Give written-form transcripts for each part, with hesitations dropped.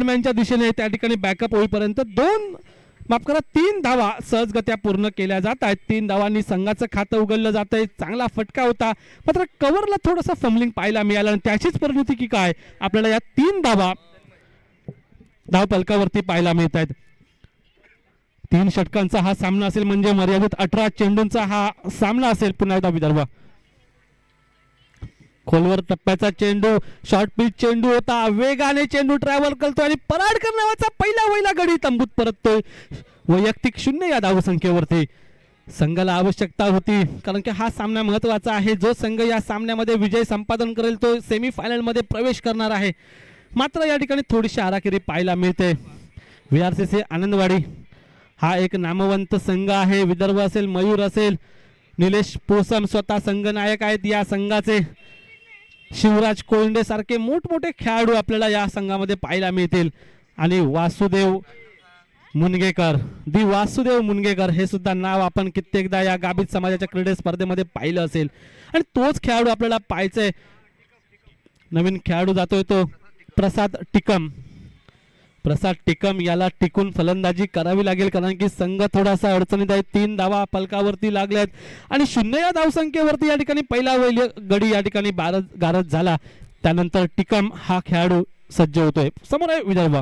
Third मॅनच्या दिशेने त्या ठिकाणी बॅकअप होईपर्यंत 3 धावा सहजगत्या पूर्ण केल्या जात आहेत. 3 धावांनी संघाचं खातं उघडलं जात आहे. चांगला फटका होता, मात्र कव्हरला थोडंसं फंबलिंग पाहायला मिळालं आणि त्याचीच परिणती की काय आपल्याला या 3 धावा धावफलकावरती पाहायला मिळत आहेत. 3 षटकांचा हा सामना असेल म्हणजे मर्यादित 18 चेंडूंचा हा सामना असेल. पुन्हा एकदा विदर्भ खोलवर टप्प्याचा चेंडू, शॉर्ट पिच चेंडू होता, वेगाने चेंडू ट्रॅव्हल करतो आणि पराडकर नावाचा पहिला गडी तंबूत परततोय. वैयक्तिक 0 या धावसंख्येवरती संघाला आवश्यकता होती, कारण की हा सामना महत्वाचा आहे. जो संघ या सामन्यामध्ये विजय संपादन करेल तो सेमीफायनल मध्ये प्रवेश करणार आहे. मात्र या ठिकाणी थोडीशी आराखिरी पाहायला मिळते. VRCC आनंदवाडी हा एक नामवंत संघ आहे. विदर्भ असेल, मयूर असेल, निलेश पोसम स्वतः संघनायक आहेत या संघाचे. शिवराज कोळंडे सारखे मोठमोठे खेळाडू आपल्याला या संघामध्ये पाहायला मिळतील. आणि वासुदेव मुनगेकर हे सुद्धा नाव आपण कित्येकदा या गाभित समाजाच्या क्रीडा स्पर्धेमध्ये पाहिलं असेल आणि तोच खेळाडू आपल्याला पाहायचंय. नवीन खेळाडू जातोय तो प्रसाद टिकम याला टिकून फलंदाजी करावी लागेल, कारण की संघ थोडासा अडचणीत आहे. 3 धावा फलकावरती लागल्यात आणि 0 या धावसंख्येवरती या ठिकाणी पहिला गडी या ठिकाणी गारद झाला. त्यानंतर टिकम हा खेळाडू सज्ज होतोय. समोर आहे विदर्भ.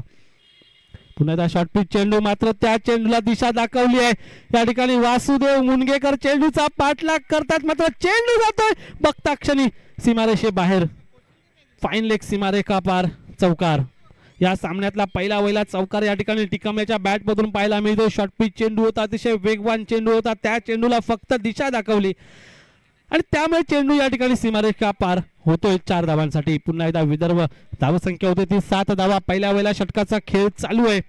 पुन्हा एकदा शॉर्ट पिच चेंडू, मात्र त्या चेंडूला दिशा दाखवली आहे. या ठिकाणी वासुदेव मुनगेकर चेंडूचा पाठलाग करतात, मात्र चेंडू जातोय बघता क्षणी सीमारेषे बाहेर. फाईन लेग सीमारेखा पार चौकार. या सामन्यातला पहिला चौकार या ठिकाणी टिकम याच्या बॅट मधून पाहायला मिळतो. शॉर्ट पिच चेंडू होता, अतिशय वेगवान चेंडू होता. त्या चेंडूला फक्त दिशा दाखवली आणि त्यामुळे चेंडू या ठिकाणी सीमारेषा पार होतोय 4 धावांसाठी. पुन्हा एकदा विदर्भ धावसंख्या होते ती 7 धावा. पहिल्या षटकाचा खेळ चालू आहे.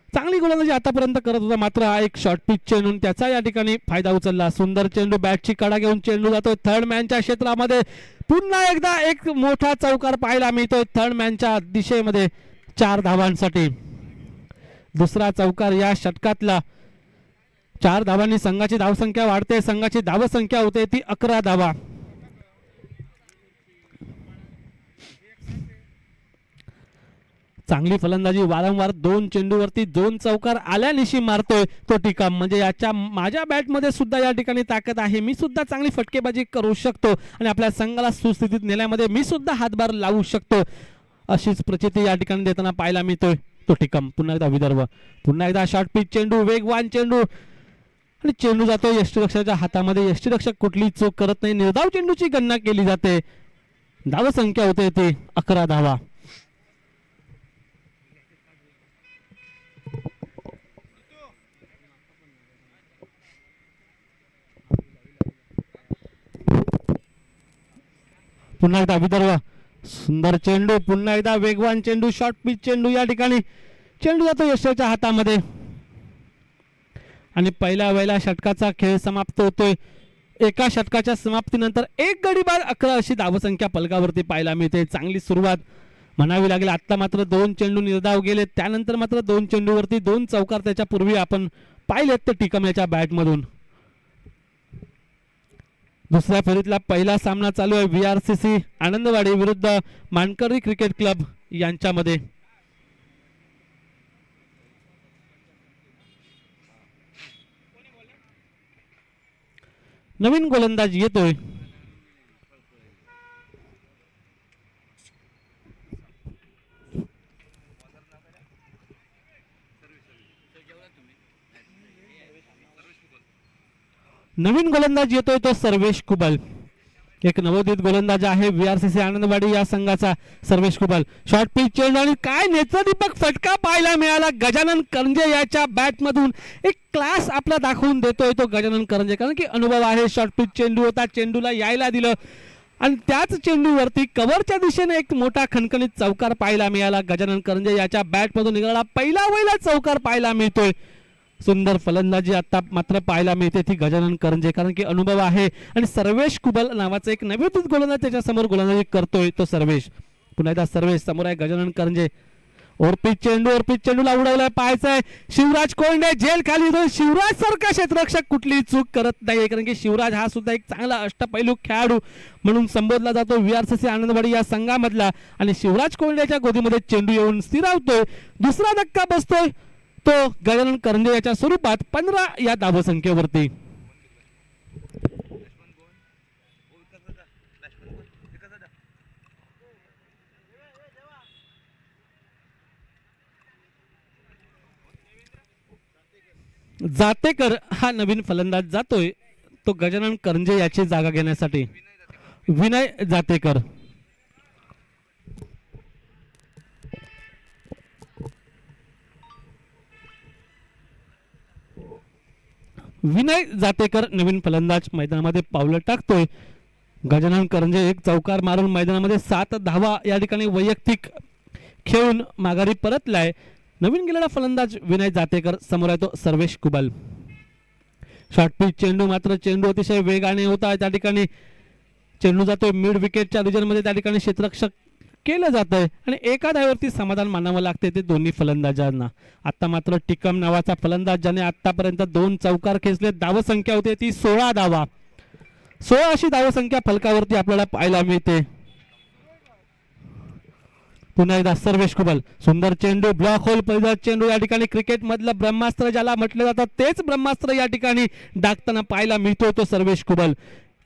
चांगली गोलंदाजी आतापर्यंत करत होता, मात्र हा एक शॉर्ट पिच चेंडू त्याचा या ठिकाणी फायदा उचलला. सुंदर चेंडू, बॅटची कडा घेऊन चेंडू जातोय थर्ड मॅनच्या क्षेत्रामध्ये. पुन्हा एकदा एक मोठा चौकार पाहायला मिळतोय थर्ड मॅनच्या दिशेमध्ये 4 धावांसाठी. दुसरा चौकार या षटकातला. 4 धावांनी संघाची धावसंख्या वाढते. संघाची धावसंख्या होते ती 11 धावा. चांगली फलंदाजी, वारंवार 2 चेंडूवरती 2 चौकार आल्यानिशी मारतोय तो टिकम. म्हणजे याच्या माझ्या बॅटमध्ये सुद्धा या ठिकाणी ताकद आहे, मी सुद्धा चांगली फटकेबाजी करू शकतो आणि आपल्या संघाला सुस्थितीत नेण्यामध्ये मी सुद्धा हातभार लावू शकतो, अशीच प्रचिती या ठिकाणी देताना पाहायला मिळतोय तो टिकम. पुन्हा एकदा विदर्भ. पुन्हा एकदा शॉर्ट पिच चेंडू, वेगवान चेंडू आणि चेंडू जातो यष्टिरक्षकाच्या हातामध्ये. यष्टिरक्षक कुठली चूक करत नाही. निर्धाव चेंडूची गणना केली जाते. धावसंख्या होते ती 11 धावा. पुन्हा एकदा विदर्भ. सुंदर चेंडू, पुन्हा एकदा वेगवान चेंडू, शॉर्ट पिच चेंडू. या ठिकाणी चेंडू जातो यशाच्या हातामध्ये आणि पहिल्या षटकाचा खेळ समाप्त होतोय. एका षटकाच्या समाप्तीनंतर 1 गडी बाद 11 अशी धावसंख्या फलकावरती पाहायला मिळते. चांगली सुरुवात म्हणावी लागेल. आता मात्र 2 चेंडू निर्धाव गेले, त्यानंतर मात्र 2 चेंडूवरती 2 चौकार त्याच्या पूर्वी आपण पाहिलेत ते टिकम याच्या बॅटमधून. दुसऱ्या फेरीतला पहिला सामना चालू आहे VRCC आनंदवाडी विरुद्ध मानकरी क्रिकेट क्लब यांच्यामध्ये. नवीन गोलंदाज येतोय. नवीन गोलंदाज येतोय तो सर्वेश कुबल. एक नवोदित गोलंदाज आहे VRCC आनंदवाडी या संघाचा सर्वेश कुबल. शॉर्ट पिच चेंडू आणि काय नेत्रदीपक फटका पाहायला मिळाला गजानन करंजे याच्या बॅट मधून. एक क्लास आपला दाखवून देतोय तो गजानन करंजे, कारण की अनुभव आहे. शॉर्ट पिच चेंडू होता, चेंडूला यायला दिलं आणि त्याच चेंडूवरती कव्हरच्या दिशेने एक मोठा खणखणीत चौकार पाहायला मिळाला. गजानन करंजे याच्या बॅट मधून निघाला पहिला चौकार पाहायला मिळतोय. सुंदर फलंदाजी आता मात्र पाहायला मिळते ती गजानन करंजे, कारण की अनुभव आहे आणि सर्वेश कुबल नावाचा एक नवोदित गोलंदाज त्याच्या समोर गोलंदाजी करतोय तो सर्वेश. पुन्हा एकदा सर्वेश समोर आहे गजानन करंजे. ओरपीत चेंडूला उडवलाय पाहायचा आहे शिवराज कोंडे जेल खाली येतो. शिवराज सारखा क्षेत्ररक्षक कुठली चूक करत नाही, कारण की शिवराज हा सुद्धा एक चांगला अष्टपैलू खेळाडू म्हणून संबोधला जातो VRCC आनंदवाडी या संघामधला. आणि शिवराज कोंडेच्या गोदीमध्ये चेंडू येऊन स्थिरावतोय. दुसरा धक्का बसतोय तो गजानन करंजे याच्या स्वरूपात 15 या धावसंख्येवरती. जातेकर हा नवीन फलंदाज जातोय, तो गजानन करंजे याची जागा घेण्यासाठी. विनय जातेकर. विनय जातेकर नवीन फलंदाज मैदानामध्ये पावलं टाकतोय. गजानन करंजे एक चौकार मारून मैदानामध्ये 7 धावा या ठिकाणी वैयक्तिक खेळून माघारी परतलाय. नवीन गेलेला फलंदाज विनय जातेकर. समोर आहे तो सर्वेश कुबल. शॉर्ट पिच चेंडू, मात्र चेंडू अतिशय वेगाने होता. त्या ठिकाणी चेंडू जातोय मिड विकेटच्या रिजन मध्ये, त्या ठिकाणी क्षेत्ररक्षक केलं जात आहे आणि एका धावेवरती समाधान मानावं लागते ते दोन्ही फलंदाजांना. आता मात्र टिकम नावाचा फलंदाज ज्याने आतापर्यंत 2 चौकार खेचले, धावसंख्या होते ती 16 धावा. 16 अशी धावसंख्या फलकावरती आपल्याला पाहायला मिळते. पुन्हा एकदा सर्वेश कुबल. सुंदर चेंडू, ब्लॉक होल पलीकडे चेंडू. या ठिकाणी क्रिकेट मधलं ब्रह्मास्त्र ज्याला म्हटलं जातं तेच ब्रह्मास्त्र या ठिकाणी डागताना पाहायला मिळतो तो सर्वेश कुबल.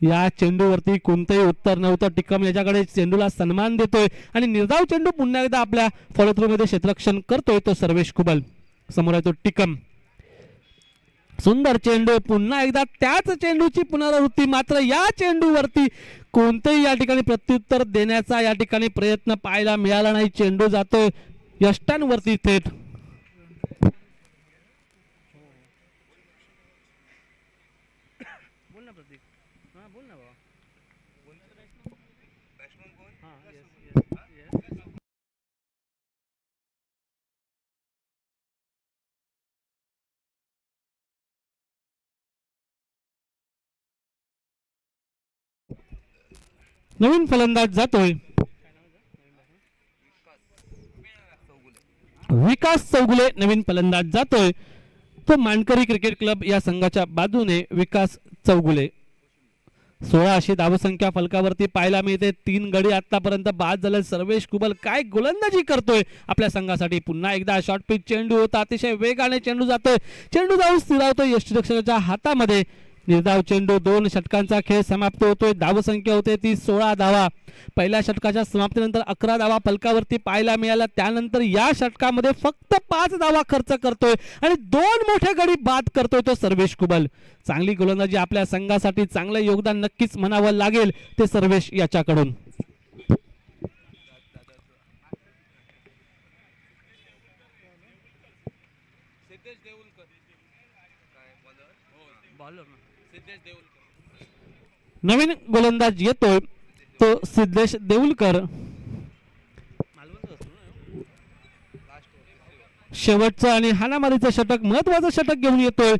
या चेंडूवरती कोणतंही उत्तर नव्हतं. टिकम याच्याकडे चेंडूला सन्मान देतोय आणि निर्धाव चेंडू पुन्हा एकदा आपल्या फॉलोथ्रू मध्ये क्षेत्ररक्षण करतोय तो सर्वेश कुबल. समोर आहे तो टिकम. सुंदर चेंडू, पुन्हा एकदा त्याच चेंडूची पुनरावृत्ती. मात्र या चेंडूवरती कोणतेही या ठिकाणी प्रत्युत्तर देण्याचा या ठिकाणी प्रयत्न पाहायला मिळाला नाही. चेंडू जातोय यष्टांवरती थेट. नवीन फलंदाज जातोय विकास चौगुले. नवीन फलंदाज जातोय तो मानकरी क्रिकेट क्लब या संघाच्या बाजूने विकास चौगुले. 16 अशी धावसंख्या फलकावरती पाहायला मिळते. 3 गडी आतापर्यंत बाद झाले. सर्वेश कुबल काय गोलंदाजी करतोय आपल्या संघासाठी. पुन्हा एकदा शॉर्ट पिच चेंडू होता, अतिशय वेगाने चेंडू जातोय. चेंडू जाऊन स्थिरावतोय यष्टिरक्षकाच्या हातामध्ये. निर्धाव चेंडू, 2 षटकांचा खेळ समाप्त होतोय. धावसंख्या होते ती 16 धावा. पहिल्या षटकाच्या समाप्तीनंतर 11 धावा फलकावरती पाहायला मिळाल्या. त्यानंतर या षटकामध्ये फक्त 5 धावा खर्च करतोय आणि 2 मोठे गडी बाद करतोय तो सर्वेश कुबल. चांगली गोलंदाजी आपल्या संघासाठी, चांगलं योगदान नक्कीच म्हणावं लागेल ते सर्वेश याच्याकडून. नवीन गोलंदाज येतोय तो सिद्धेश देऊलकर. शेवटचं आणि हाणामारीचं षटक, महत्वाचं षटक घेऊन येतोय.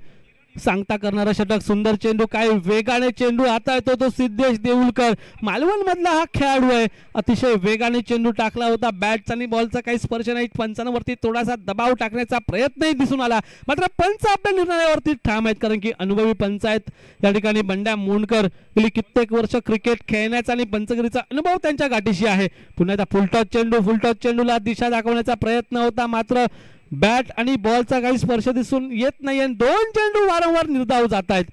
सांगता करणारा षटक, सुंदर चेंडू, काय वेगाने चेंडू आता येतो तो सिद्धेश देऊलकर. मालवण मधला हा खेळाडू आहे. अतिशय वेगाने चेंडू टाकला होता. बॅटचा आणि बॉलचा काही स्पर्श नाही. पंचांवरती थोडासा दबाव टाकण्याचा प्रयत्नही दिसून आला, मात्र पंच आपल्या निर्णयावरती ठाम आहेत, कारण की अनुभवी पंच आहेत या ठिकाणी. बंड्या मुंडकर गेली कित्येक वर्ष क्रिकेट खेळण्याचा आणि पंचगिरीचा अनुभव त्यांच्या गाठीशी आहे. पुन्हा एकदा फुलटॉस चेंडूला दिशा दाखवण्याचा प्रयत्न होता, मात्र बॅट आणि बॉलचा काही स्पर्श दिसून येत नाही. 2 चेंडू वारंवार निर्धाव जात आहेत.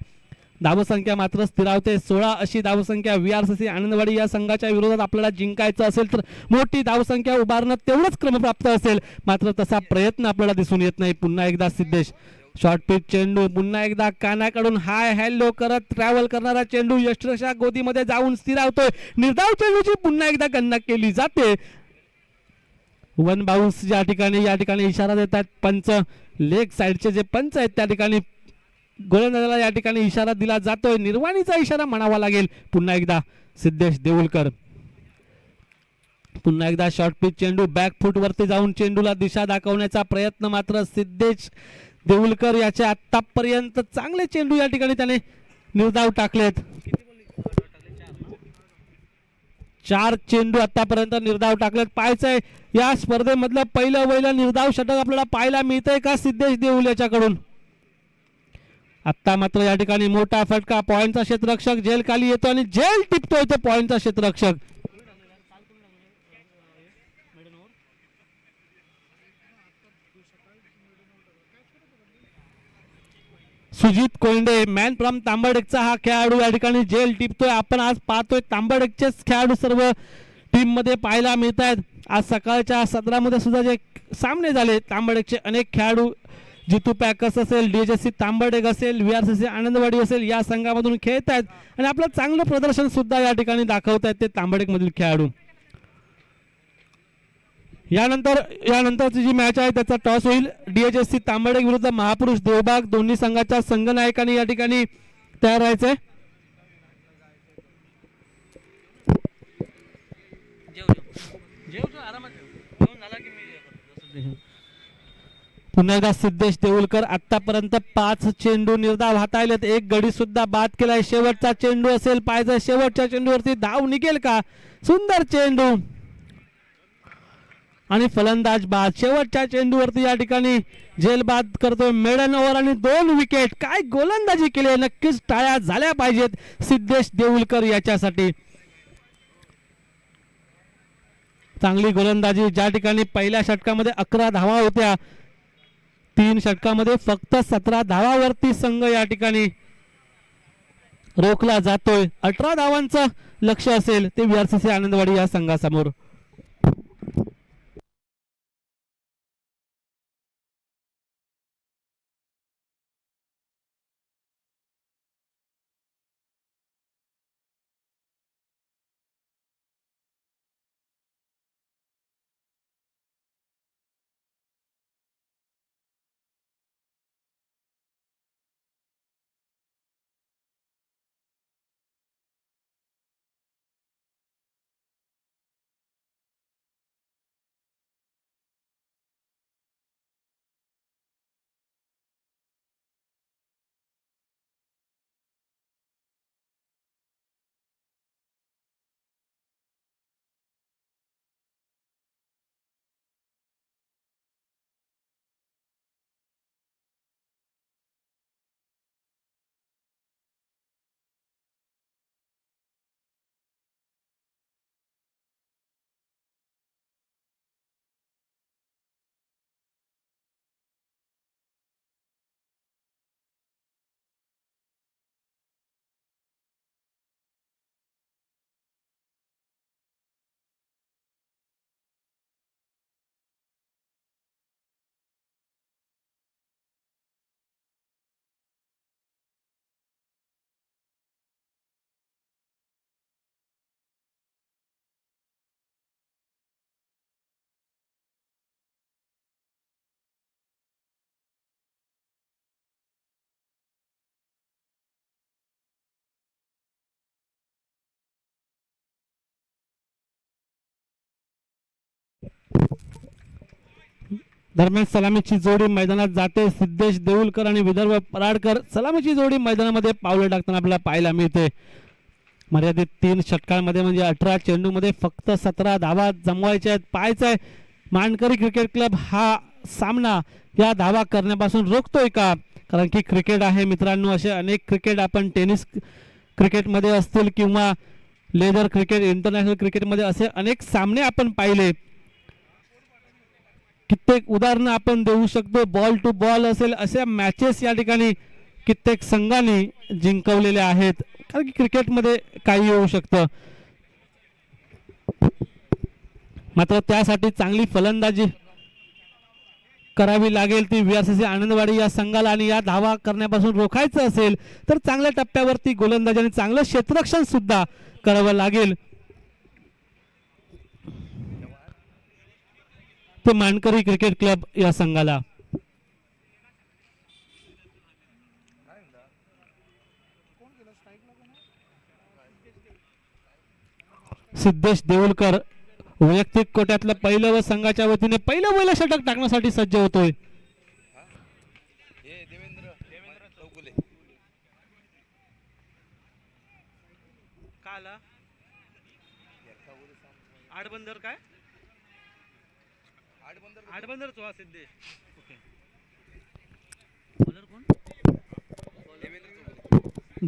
धावसंख्या मात्र स्थिरावते. 16 अशी धावसंख्या VRCC आनंदवाडी या संघाच्या विरोधात आपल्याला जिंकायचं असेल तर मोठी धावसंख्या उभारणं तेवढंच क्रमप्राप्त असेल, मात्र तसा प्रयत्न आपल्याला दिसून येत नाही. पुन्हा एकदा सिद्धेश. शॉर्ट पिच चेंडू, पुन्हा एकदा कानाकडून हाय हॅलो करत ट्रॅव्हल करणारा चेंडू यष्टिरक्षक गोदीमध्ये जाऊन स्थिरावतोय. निर्धाव चेंडूची पुन्हा एकदा गणना केली जाते. 1 बाउन्स या ठिकाणी इशारा देतात पंच. लेग साइडचे जे पंच आहेत त्या ठिकाणी गोलंदाजाला या ठिकाणी इशारा दिला जातोय. निर्वाणीचा इशारा म्हणावा लागेल. पुन्हा एकदा सिद्धेश देऊलकर. पुन्हा एकदा शॉर्ट पिच चेंडू, बॅक फूट वरती जाऊन चेंडूला दिशा दाखवण्याचा प्रयत्न, मात्र सिद्धेश देऊलकर याचे आतापर्यंत चांगले चेंडू या ठिकाणी त्याने निर्धाव टाकलेत. 4 चेंडू आतापर्यंत निर्धाव टाकलेत. पाहायचंय या स्पर्धेमधलं पहिलं निर्धाव षटक आपल्याला पाहायला मिळतंय का सिद्धेश देऊल याच्याकडून. आता मात्र या ठिकाणी मोठा फटका, पॉइंटचा क्षेत्ररक्षक झेल खाली येतो आणि झेल टिपतोय तो पॉइंटचा क्षेत्ररक्षक. सुजित कोंडे मॅन फ्रॉम तांबडेकचा हा खेळाडू या ठिकाणी झेल टिपतोय. आपण आज पाहतोय तांबडेकचेच खेळाडू सर्व टीम मध्ये पाहायला मिळत आहेत. आज सकाळच्या सत्रामध्ये सुद्धा जे सामने झाले तांबडेकचे अनेक खेळाडू, जितू पॅकर्स असेल, DHSC तांबडेक असेल, VRCC आनंदवाडी असेल, या संघामधून खेळत आहेत आणि आपलं चांगलं प्रदर्शन सुद्धा या ठिकाणी दाखवत आहेत ते तांबडेक मधील खेळाडू. यानंतरची जी मॅच आहे त्याचा टॉस होईल. DHSC तांबडेक विरुद्ध महापुरुष देवबाग, दोन्ही संघाच्या संघनायकांनी या ठिकाणी तयार राहायचंय. पुन्हा एकदा सिद्धेश देऊलकर आतापर्यंत 5 चेंडू निर्धाव हाताळलेत, 1 गडी सुद्धा बाद केलाय. शेवटचा चेंडू असेल, पाहिजे शेवटच्या चेंडूवरती धाव निघेल का. सुंदर चेंडू आणि फलंदाज बाद. शेवटच्या चेंडूवरती या ठिकाणी झेल बाद करतोय. मेडन ओव्हर आणि 2 विकेट. काय गोलंदाजी केली, नक्कीच टाळ्या झाल्या पाहिजेत सिद्धेश देऊलकर याच्यासाठी. चांगली गोलंदाजी. ज्या ठिकाणी पहिल्या षटकामध्ये 11 धावा होत्या, 3 षटकामध्ये फक्त 17 धावावरती संघ या ठिकाणी रोखला जातोय. 18 धावांचं लक्ष असेल ते VRCC आनंदवाडी या संघासमोर. दरम्यान सलामीची जोडी मैदानात जाते. सिद्धेश देऊलकर आणि विदर्भ पराडकर सलामीची जोडी मैदानामध्ये पावले टाकताना आपल्याला पाहायला मिळते. मर्यादित 3 षटकांमध्ये म्हणजे 18 चेंडूमध्ये फक्त 17 धावा जमवायच्या आहेत. पाहायचंय मानकरी क्रिकेट क्लब हा सामना या धावा करण्यापासून रोखतोय का. कारण की क्रिकेट आहे मित्रांनो, असे अनेक क्रिकेट आपण टेनिस क्रिकेटमध्ये असतील किंवा लेदर क्रिकेट, इंटरनॅशनल क्रिकेटमध्ये असे अनेक सामने आपण पाहिले. कित्येक उदाहरणं आपण देऊ शकतो. बॉल टू बॉल असेल अशा मॅचेस या ठिकाणी कित्येक संघांनी जिंकवलेल्या आहेत. कारण की क्रिकेटमध्ये काही होऊ शकतं. मात्र त्यासाठी चांगली फलंदाजी करावी लागेल ती VRCC आनंदवाडी या संघाला. आणि या धावा करण्यापासून रोखायचं असेल तर चांगल्या टप्प्यावरती गोलंदाजी आणि चांगलं क्षेत्ररक्षण सुद्धा करावं लागेल. ते मानकरी क्रिकेट क्लब या संघाला. सिद्धेश देऊलकर वैयक्तिक कोट्यातलं पहिलं व संघाच्या वतीने पहिलं षटक टाकण्यासाठी सज्ज होतोय. आडबंदर काय आडबंदर चोहा सिद्धेश. ओके. बॉलर कोण?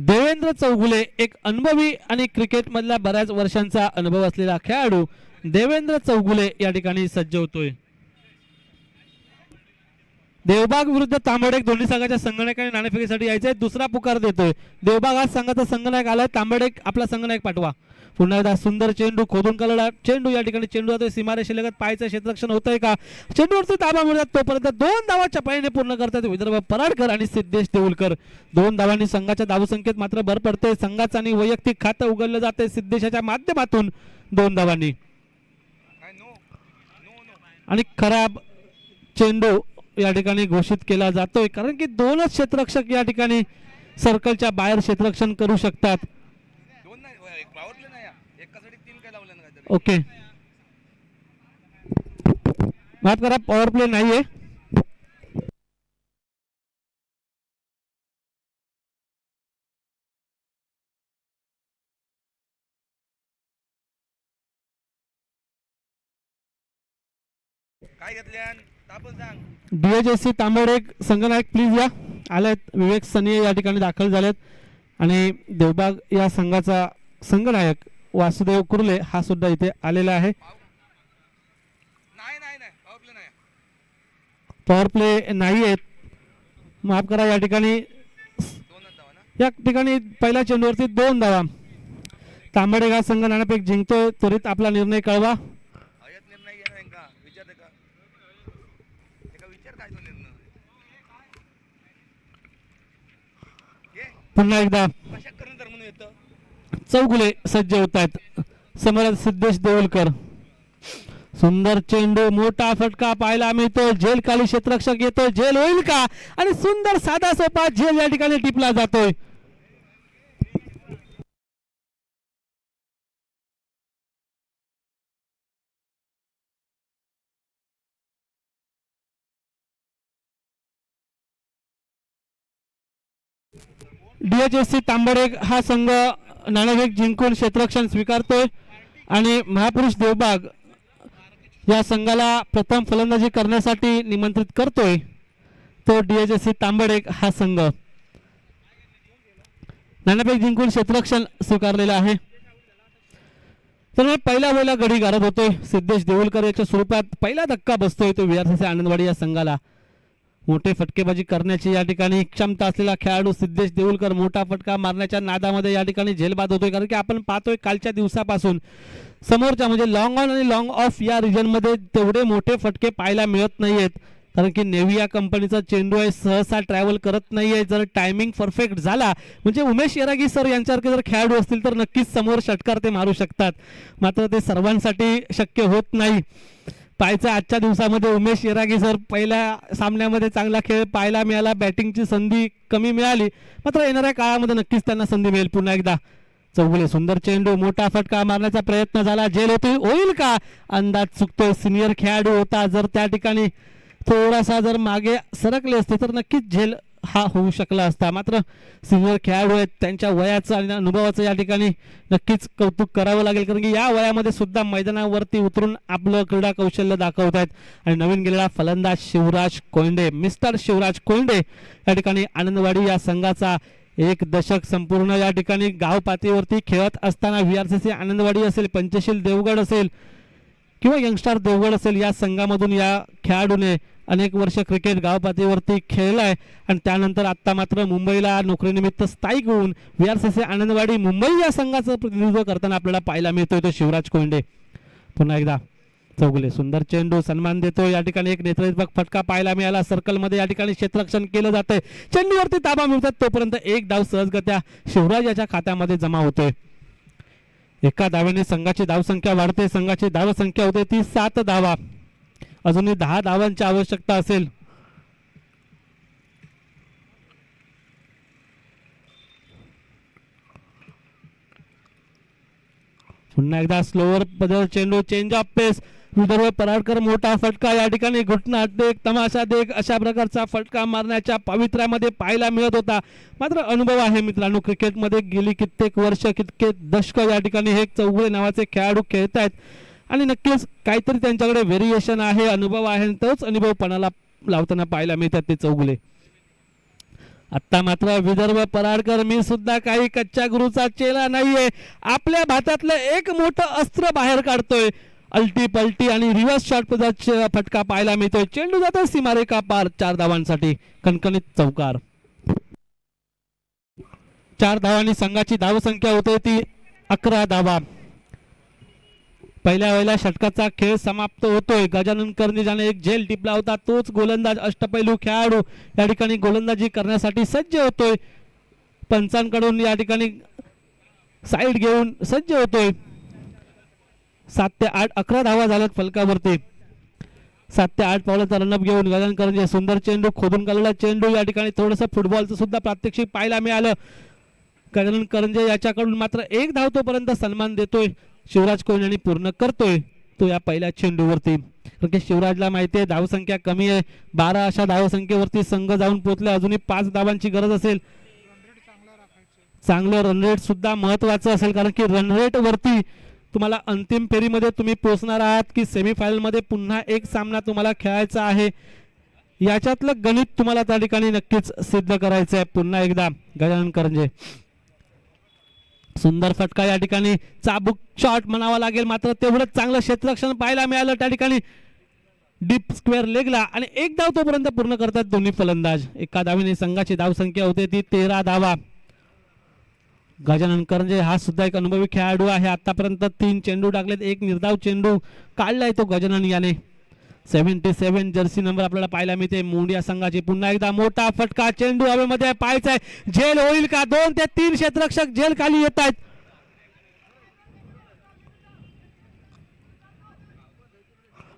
देवेंद्र चौगुले एक अनुभवी आणि क्रिकेट मधला बऱ्याच वर्षांचा अनुभव असलेला खेळाडू देवेंद्र चौगुले या ठिकाणी सज्ज होतोय. देवबाग विरुद्ध तांबडेक दोन्ही संघाच्या संघनायकाने नाणेफेकीसाठी यायचंय. दुसरा पुकार देतोय देवबाग. आज संघाचा संघनायक आलाय. तांबडेक आपला संघनायक पाठवा. पुन्हा एकदा सुंदर चेंडू खोदून काढला चेंडू या ठिकाणी चेंडू जातोय सीमारेषेलगत. पायचं क्षेत्ररक्षण होतंय का? चेंडूवरती ताबा मिळतात तोपर्यंत 2 धावा चपाईने पूर्ण करतात विदर्भ पराडकर आणि सिद्धेश देऊलकर. 2 धावांनी संघाच्या धावसंख्येत मात्र भर पडते. संघाचं आणि वैयक्तिक खातं उघडलं जाते सिद्धेशाच्या माध्यमातून 2 धावांनी. आणि खराब चेंडू या ठिकाणी घोषित केला जातोय कारण की 2च क्षेत्ररक्षक या ठिकाणी सर्कलच्या बाहेर क्षेत्ररक्षण करू शकतात. ओके माफ करा पॉवर प्ले नाहीये. काय घेतल्यान तापन सांग. DHSC तांबडेक संघनायक प्लीज या. आलेत विवेक सनिये या ठिकाणी दाखल झालेत आणि देवबाग या संघाचा संघनायक वासुदेव कुर्ले हा सुद्धा इथे आलेला आहे. पॉवर प्ले नाहीये. माफ करा या ठिकाणी पहिल्या चेंडूवरती 2 धावा. तांबडेक हा संघ नाणेफेक जिंकतोय. त्वरित आपला निर्णय कळवा. पुन्हा एकदा चौगुले सज्ज होत आहेत. समोर सिद्धेश देऊलकर. सुंदर चेंडू मोठा फटका पाहायला मिळतो. झेल खाली क्षेत्ररक्षक येतो. झेल होईल का? आणि सुंदर साधा सोपा झेल या ठिकाणी टिपला जातोय. DHSC तांबडेक हा संघ नाणेफेक जिंकून क्षेत्ररक्षण स्वीकारतोय आणि महापुरुष देवबाग या संघाला प्रथम फलंदाजी करण्यासाठी निमंत्रित करतोय. तो DHSC तांबडेक हा संघ नाणेफेक जिंकून क्षेत्ररक्षण स्वीकारलेला आहे. तर पहिल्या वेळेला गडी गारद होतोय. सिद्धेश देऊलकर याच्या स्वरूपात पहिला धक्का बसतोय तो VRCC आनंदवाडी या संघाला. मोठे फटकेबाजी करण्याची या ठिकाणी क्षमता असलेला खेळाडू सिद्धेश देऊलकर मोठा फटका मारण्याच्या नादामध्ये या ठिकाणी झेलबाद होतोय. कारण की आपण पाहतोय कालच्या दिवसापासून समोरच्या म्हणजे लॉंग ऑन आणि लॉंग ऑफ या रिजनमध्ये तेवढे मोठे फटके पाहायला मिळत नाहीयेत. कारण की नेव्हिया कंपनीचा चेंडू आहे सहसा ट्रॅव्हल करत नाहीये. जर टायमिंग परफेक्ट झाला म्हणजे उमेश येरागी सर यांच्यासारखे जर खेळाडू असतील तर नक्कीच समोर षटकार ते मारू शकतात. मात्र ते सर्वांसाठी शक्य होत नाही. पाहायचं आजच्या दिवसामध्ये उमेश येरागी सर पहिल्या सामन्यामध्ये चांगला खेळ पाहायला मिळाला. बॅटिंगची संधी कमी मिळाली मात्र येणाऱ्या काळामध्ये नक्कीच त्यांना संधी मिळेल. पुन्हा एकदा चौगुले सुंदर चेंडू मोठा फटका मारण्याचा प्रयत्न झाला. झेल होईल का? अंदाज चुकतोय. सिनियर खेळाडू होता. जर त्या ठिकाणी थोडासा जर मागे सरकले असते तर नक्कीच झेल हा होऊ शकला असता. मात्र सिनियर खेळाडू आहेत त्यांच्या वयाचं आणि अनुभवाचं या ठिकाणी नक्कीच कौतुक करावं लागेल. कारण की या वयामध्ये सुद्धा मैदानावरती उतरून आपलं क्रीडा कौशल्य दाखवत आहेत. आणि नवीन गेलेला फलंदाज शिवराज कोंडे मिस्टर शिवराज कोंडे या ठिकाणी आनंदवाडी या संघाचा 1 दशक संपूर्ण या ठिकाणी गाव पातळीवरती खेळत असताना VRCC आनंदवाडी असेल पंचशील देवगड असेल किंवा यंगस्टार देवगड असेल या संघामधून या खेळाडूने अनेक वर्ष क्रिकेट गाव पातळीवरती खेळलाय. आणि त्यानंतर आता मात्र मुंबईला नोकरीनिमित्त स्थायिक होऊन VRCC आनंदवाडी मुंबई या संघाचं प्रतिनिधित्व करताना आपल्याला पाहायला मिळतोय तो शिवराज कोंडे. पुन्हा एकदा चौगुले सुंदर चेंडू सन्मान देतो. या ठिकाणी एक नेत्रदीपक फटका पाहायला मिळाला. सर्कलमध्ये या ठिकाणी क्षेत्ररक्षण केलं जातंय. चेंडूवरती ताबा मिळतात तोपर्यंत 1 धाव सहजगत्या शिवराज याच्या खात्यामध्ये जमा होतोय. एका धावेने संघाची धावसंख्या वाढते. संघाची धावसंख्या होते ती 7 धावा. अजूनही 10 धावांची आवश्यकता असेल. पुन्हा एकदा स्लोअर बदल चेंडू चेंज ऑफ पेस. विदर्भ पराडकर मोठा फटका या ठिकाणी घुटना देख तमाशा देख अशा प्रकारचा फटका मारण्याच्या पावित्र्यामध्ये पाहायला मिळत होता. मात्र अनुभव आहे मित्रांनो क्रिकेटमध्ये गेली कित्येक वर्ष कित्येक दशक या ठिकाणी हे चौगुले नावाचे खेळाडू खेळत आहेत. आणि नक्कीच काहीतरी त्यांच्याकडे व्हेरिएशन आहे, अनुभव आहे आणि तोच अनुभव पणाला लावताना पाहायला मिळतात ते चौगुले. आता मात्र विदर्भ पराडकर मी सुद्धा काही कच्च्या गुरुचा चेला नाहीये, आपल्या भातातलं एक मोठं अस्त्र बाहेर काढतोय. अल्टी पलटी आणि रिव्हर्स शॉट फटका पाहायला मिळतोय. चेंडू जातो सीमारेखा पार 4 धावांसाठी. कणकणीत चौकार. 4 धावांनी संघाची धावसंख्या होते ती 11 धावा. पहिल्या वेळेला षटकाचा खेळ समाप्त होतोय. गजानन करंजे ज्याने एक झेल टिपला होता तोच गोलंदाज अष्टपैलू खेळाडू या ठिकाणी गोलंदाजी करण्यासाठी सज्ज होतोय. पंचांकडून या ठिकाणी साईड घेऊन सज्ज होतोय. 7 ते 8 11 धावा झाल्यात फलकावरती. 7 ते 8 पावलाचा रनअप घेऊन गजानन करंजे सुंदर चेंडू खोदून काढलेला चेंडू या ठिकाणी थोडंसं फुटबॉलचं सुद्धा प्रात्यक्षिक पाहायला मिळालं. गजानन करंजे याच्याकडून मात्र 1 धाव तोपर्यंत सन्मान देतोय. शिवराज कोहली यांनी पूर्ण करतोय तो या पहिल्या चेंडूवरती. कारण की शिवराजला माहिती आहे धावसंख्या कमी आहे. 12 अशा धावसंख्येवरती संघ जाऊन पोहोचले. अजूनही 5 धावांची गरज असेल. चांगलं रनरेट सुद्धा महत्वाचं असेल कारण की रनरेट वरती तुम्हाला अंतिम फेरीमध्ये तुम्ही पोहोचणार आहात की सेमीफायनल मध्ये पुन्हा एक सामना तुम्हाला खेळायचा आहे. याच्यातलं गणित तुम्हाला त्या ठिकाणी नक्कीच सिद्ध करायचं आहे. पुन्हा एकदा गजानन करंजे सुंदर फटका या ठिकाणी चाबूक शॉट म्हणावा लागेल मात्र तेवढंच चांगलं क्षेत्ररक्षण पाहायला मिळालं त्या ठिकाणी डीप स्क्वेअर लेगला आणि 1 धाव तोपर्यंत पूर्ण करतात दोन्ही फलंदाज. एका धावीने संघाची धावसंख्या होते ती 13 धावा. गजानन करंजे हा सुद्धा एक अनुभवी खेळाडू आहे. आतापर्यंत 3 चेंडू टाकलेत, 1 निर्धाव चेंडू काढलाय तो गजानन याने. 77 जर्सी नंबर आपल्याला पाहायला मिळते मोंडिया संघाची. पुन्हा एकदा मोठा फटका चेंडू हवेमध्ये पाहायचा आहे. झेल होईल का? 2 ते 3 क्षेत्ररक्षक झेल खाली येत आहेत.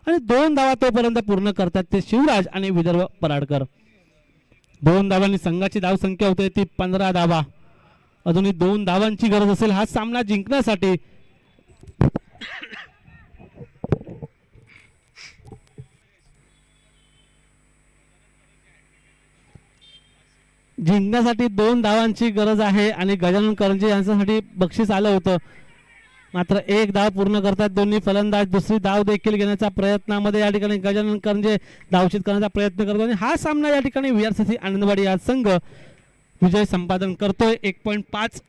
आणि 2 धावा तोपर्यंत पूर्ण करतात ते शिवराज आणि विदर्भ पराडकर. 2 धावांनी संघाची धावसंख्या होते ती 15 धावा. अजूनही 2 धावांची गरज असेल हा सामना जिंकण्यासाठी. जिंकण्यासाठी 2 धावांची गरज आहे आणि गजानन करंजे यांच्यासाठी बक्षीस आलं होतं मात्र 1 धाव पूर्ण करतात दोन्ही फलंदाज. दुसरी धाव देखील घेण्याच्या प्रयत्नामध्ये या ठिकाणी गजानन करंजे धावचित करण्याचा प्रयत्न करतो आणि हा सामना या ठिकाणी VRCC आनंदवाडी हा संघ विजय संपादन करतोय. 1.5